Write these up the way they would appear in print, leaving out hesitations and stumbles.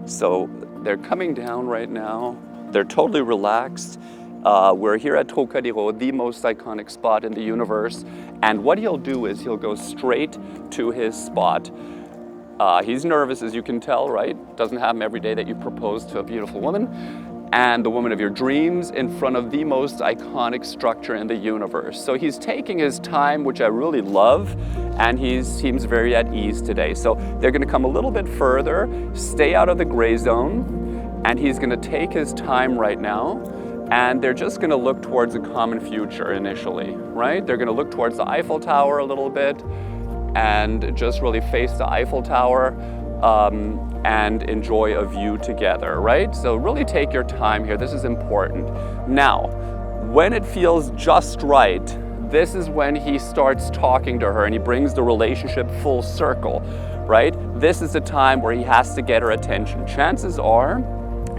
So they're coming down right now. They're totally relaxed. We're here at Trocadero, the most iconic spot in the universe. And what he'll do is he'll go straight to his spot. He's nervous, as you can tell, right? Doesn't happen every day that you propose to a beautiful woman and the woman of your dreams in front of the most iconic structure in the universe. So he's taking his time, which I really love, and he seems very at ease today. So they're gonna come a little bit further, stay out of the gray zone, and he's gonna take his time right now, and they're just gonna look towards a common future initially, right? They're gonna look towards the Eiffel Tower a little bit, and just really face the Eiffel Tower, and enjoy a view together, right? So really take your time here. This is important. Now, when it feels just right, this is when he starts talking to her and he brings the relationship full circle, right? This is the time where he has to get her attention. Chances are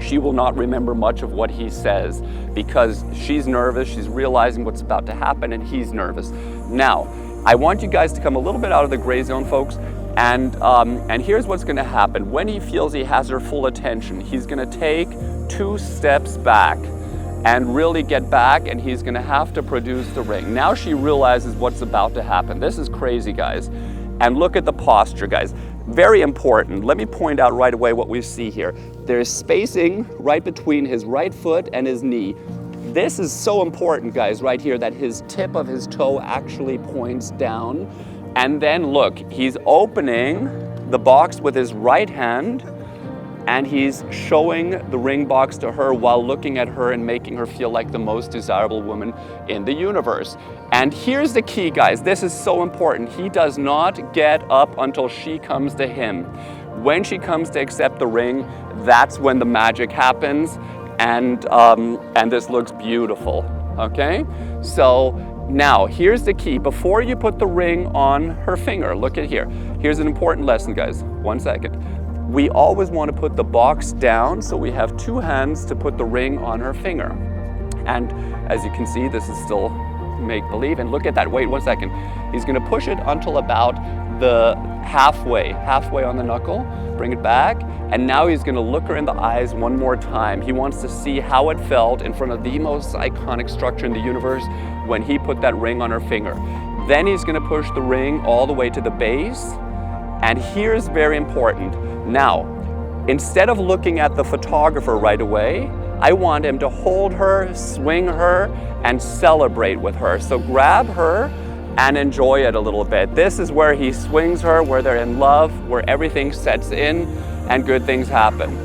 she will not remember much of what he says because she's nervous, she's realizing what's about to happen, and he's nervous. Now, I want you guys to come a little bit out of the gray zone, folks, and here's what's gonna happen. When he feels he has her full attention, he's gonna take 2 steps back and really get back, and he's gonna have to produce the ring. Now she realizes what's about to happen. This is crazy, guys. And look at the posture, guys. Very important. Let me point out right away what we see here. There's spacing right between his right foot and his knee. This is so important, guys, right here, that his tip of his toe actually points down. And then look, he's opening the box with his right hand, and he's showing the ring box to her while looking at her and making her feel like the most desirable woman in the universe. And here's the key, guys. This is so important. He does not get up until she comes to him. When she comes to accept the ring, that's when the magic happens, and this looks beautiful, okay? So now, here's the key. Before you put the ring on her finger, look at here. Here's an important lesson, guys. 1 second. We always want to put the box down so we have 2 hands to put the ring on her finger. And as you can see, this is still make-believe. And look at that. Wait 1 second. He's going to push it until about the halfway on the knuckle. Bring it back. And now he's going to look her in the eyes one more time. He wants to see how it felt in front of the most iconic structure in the universe when he put that ring on her finger. Then he's going to push the ring all the way to the base. And here's very important. Now, instead of looking at the photographer right away, I want him to hold her, swing her, and celebrate with her. So grab her and enjoy it a little bit. This is where he swings her, where they're in love, where everything sets in and good things happen.